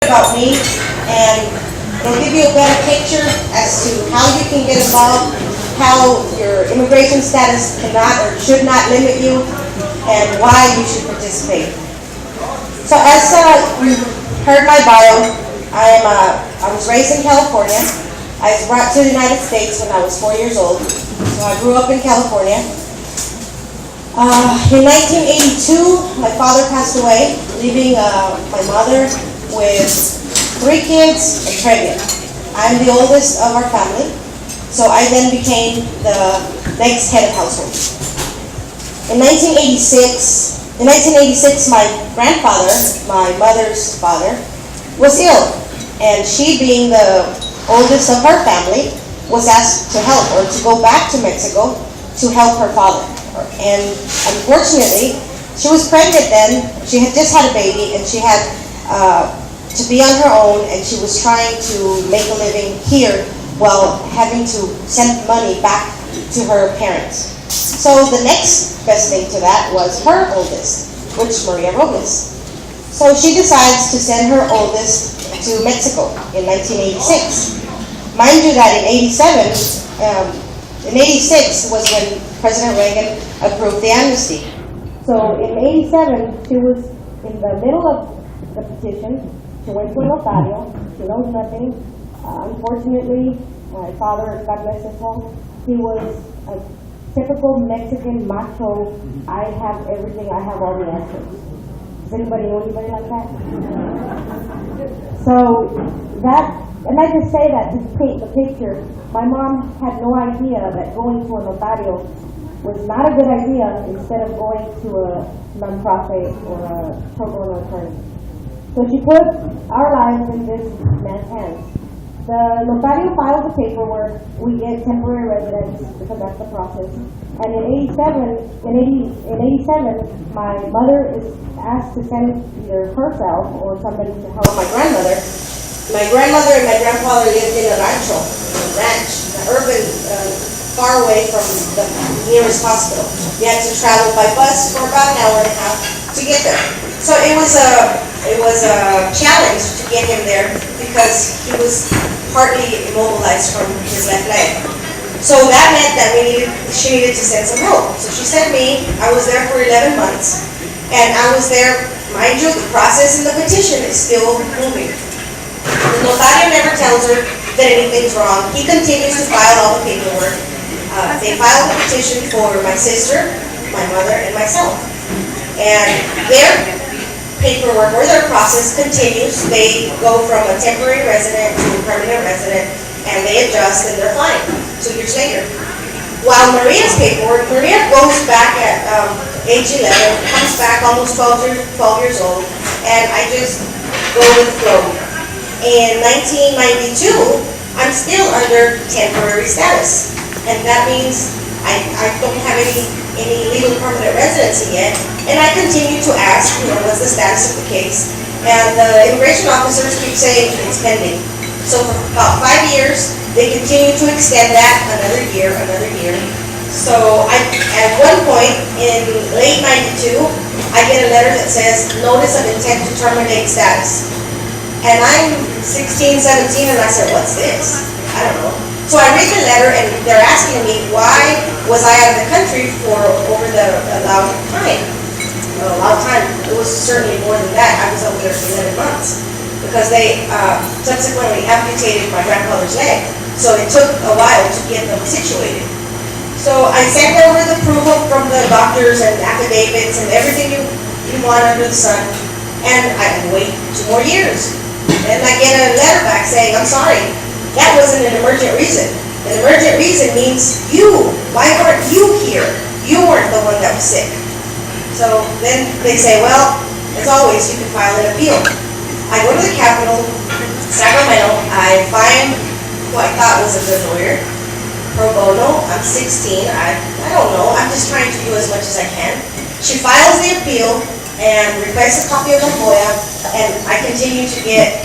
About me, and it'll give you a better picture as to how you can get involved, how your immigration status cannot or should not limit you, and why you should participate. So as you heard my bio, I was raised in California. I was brought to the United States when I was 4 years old, so I grew up in California. In 1982, my father passed away, leaving my mother with 3 kids and pregnant. I'm the oldest of our family, so I then became the next head of household. In 1986, my grandfather, my mother's father, was ill, and she, being the oldest of her family, was asked to help or to go back to Mexico to help her father. And unfortunately, she was pregnant then. She had just had a baby, and she had to be on her own, and she was trying to make a living here while having to send money back to her parents. So the next best thing to that was her oldest, which is Maria Robles. So she decides to send her oldest to Mexico in 1986. Mind you that in 86 was when President Reagan approved the amnesty. So in 87, she was in the middle of the petition. She went to a notario. She knows nothing. Unfortunately, my father, God bless his soul, he was a typical Mexican macho. I have everything. I have all the answers. Does anybody know anybody like that? So that, and I just say that to paint the picture. My mom had no idea that going to a notario was not a good idea instead of going to a nonprofit or a pro bono attorney. So she put our lives in this man's hands. The notario files the paperwork. We get temporary residence because that's the process. And in 87, my mother is asked to send either herself or somebody to help my grandmother. My grandmother and my grandfather lived in a ranch, an urban, far away from the nearest hospital. You had to travel by bus for about an hour and a half to get there. So it was a challenge to get him there because he was partly immobilized from his left leg. So that meant that she needed to send some help. So she sent me. I was there for 11 months, and I was there. Mind you, the process in the petition is still moving. The notario never tells her that anything's wrong. He continues to file all the paperwork. They filed the petition for my sister, my mother, and myself. And their paperwork or their process continues. They go from a temporary resident to a permanent resident, and they adjust, and they're fine 2 years later. While Maria's paperwork, Maria goes back at age 11, comes back almost 12 years old, and I just go with the flow. In 1992, I'm still under temporary status, and that means I don't have any legal permanent residency yet, and I continue to ask, what's the status of the case, and the immigration officers keep saying it's pending. So for about 5 years, they continue to extend that another year. So at one point in late 92, I get a letter that says notice of intent to terminate status. And I'm 16, 17, and I said, what's this? I don't know. So I read the letter, and they're asking me why was I out of the country for over the allowed time. It was certainly more than that. I was over there for 11 months because they subsequently amputated my grandfather's leg. So it took a while to get them situated. So I sent over the proof from the doctors and affidavits and everything you want under the sun, and I had to wait 2 more years. And I get a letter back saying, I'm sorry, that wasn't an emergent reason. An emergent reason means you. Why weren't you here? You weren't the one that was sick. So then they say, well, as always, you can file an appeal. I go to the Capitol, Sacramento. I find who I thought was a good lawyer, pro bono. I'm 16. I don't know. I'm just trying to do as much as I can. She files the appeal and requests a copy of the FOIA, and I continue to get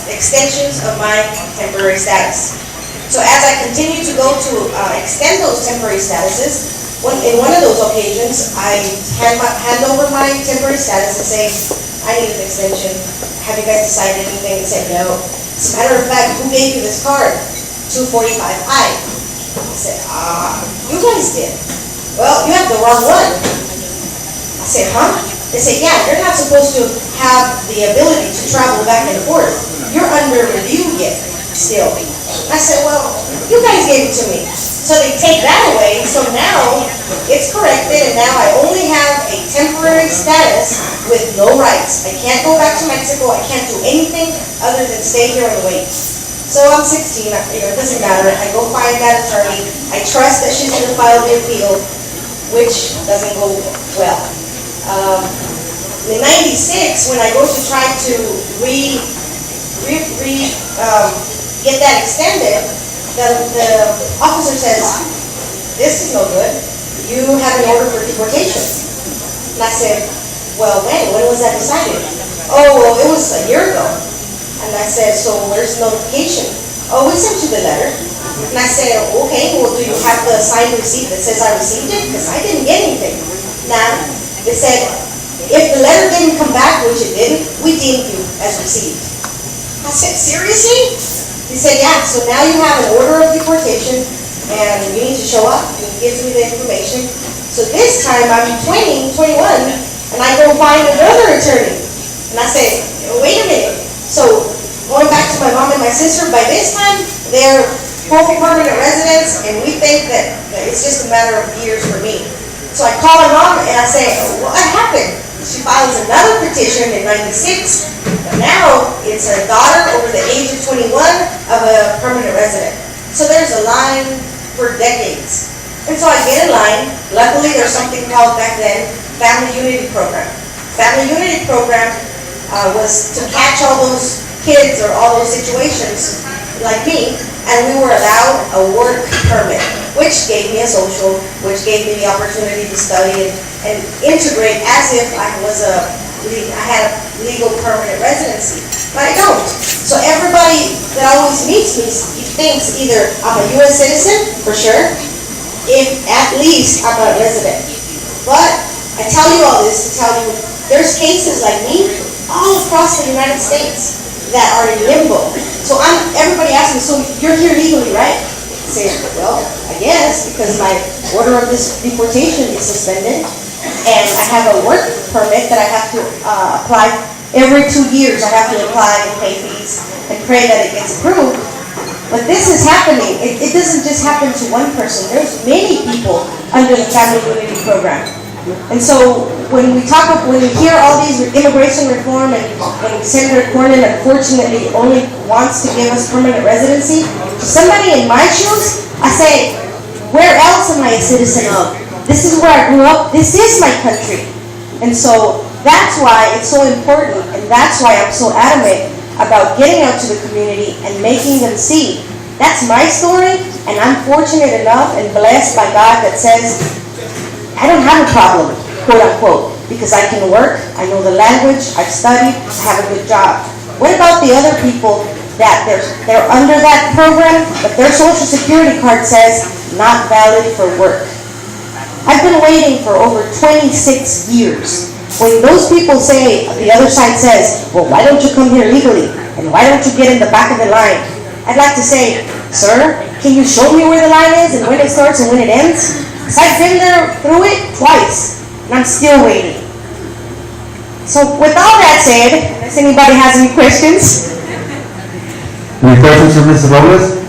extensions of my temporary status. So as I continue to go to extend those temporary statuses, in one of those occasions, I hand over my temporary status and say, I I need an extension. Have you guys decided anything? They said, no. As a matter of fact, who gave you this card? 245I. I said, you guys did. Well, you have the wrong one. I said, huh? They said, yeah, you're not supposed to have the ability to travel back and forth. You're under review yet, still. I said, well, you guys gave it to me. So they take that away, so now it's corrected, and now I only have a temporary status with no rights. I can't go back to Mexico, I can't do anything other than stay here and wait. So I'm 16, it doesn't matter, I go find that attorney, I trust that she's gonna file the appeal, which doesn't go well. In 96, when I go to try to get that extended, the officer says, this is no good. You have an order for deportation. And I said, well, when? When was that decided? Oh, well, it was a year ago. And I said, so where's the notification? Oh, we sent you the letter. And I said, okay, well, do you have the signed receipt that says I received it? Because I didn't get anything. Now, they said, if the letter didn't come back, which it didn't, we deemed you as received. I said, seriously? He said, yeah, so now you have an order of deportation, and you need to show up, and he gives me the information. So this time, I'm 20, 21, and I go find another attorney. And I say, wait a minute. So, going back to my mom and my sister, by this time, they're full permanent residents, and we think that it's just a matter of years for me. So I call my mom, and I say, what happened? She files another petition in 96, but now it's her daughter over the age of 21 of a permanent resident. So there's a line for decades. And so I get in line. Luckily, there's something called back then, Family Unity Program. Family Unity Program was to catch all those kids or all those situations like me, and we were allowed a work permit, which gave me a social, which gave me the opportunity to study and integrate as if I had a legal permanent residency, but I don't. So everybody that always meets me thinks either I'm a U.S. citizen, for sure, if at least I'm a resident. But I tell you all this to tell you, there's cases like me all across the United States that are in limbo. So everybody asks me, so you're here legally, right? I say, well, I guess, because my order of this deportation is suspended, and I have a work permit that I have to apply every 2 years. I have to apply and pay fees and pray that it gets approved. But this is happening. It doesn't just happen to one person. There's many people under the Family Unity Program. And so when we hear all these immigration reform, and when Senator Cornyn unfortunately only wants to give us permanent residency, to somebody in my shoes, I say, where else am I a citizen of? This is where I grew up. This is my country. And so that's why it's so important, and that's why I'm so adamant about getting out to the community and making them see. That's my story, and I'm fortunate enough and blessed by God that says, I don't have a problem, quote unquote, because I can work, I know the language, I've studied, I have a good job. What about the other people that they're under that program, but their social security card says not valid for work? I've been waiting for over 26 years. When those people say, the other side says, well, why don't you come here legally? And why don't you get in the back of the line? I'd like to say, sir, can you show me where the line is and when it starts and when it ends? Because I've been there through it twice, and I'm still waiting. So with all that said, unless anybody has any questions. Any questions for Mrs. Robles?